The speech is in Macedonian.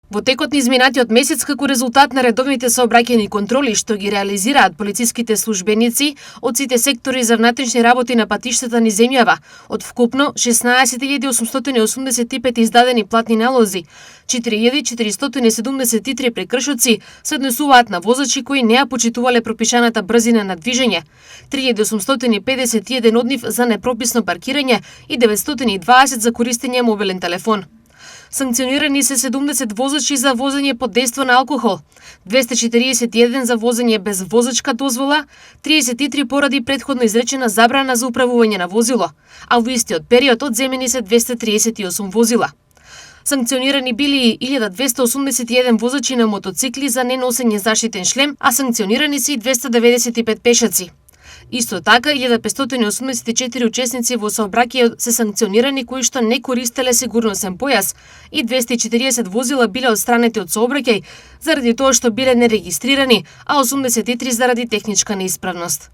Во текот на изминатиот месец, како резултат на редовните сообраќајни контроли што ги реализираат полициските службеници од сите сектори за внатрешни работи на патиштата низ земјава, од вкупно 16.885 издадени платни налози, 4.473 прекршоци се однесуваат на возачи кои не ја почитувале пропишаната брзина на движење, 3.851 од нив за непрописно паркирање и 920 за користење мобилен телефон. Санкционирани се 70 возачи за возење под дејство на алкохол, 241 за возење без возачка дозвола, 33 поради претходно изречена забрана за управување на возило, а во истиот период одземени се 238 возила. Санкционирани били и 1281 возачи на мотоцикли за неносење заштитен шлем, а санкционирани се и 295 пешаци. Исто така, 1584 учесници во сообраќајот се санкционирани кои што не користеле сигурносен појас и 240 возила биле отстранети од сообраќај заради тоа што биле нерегистрирани, а 83 заради техничка неисправност.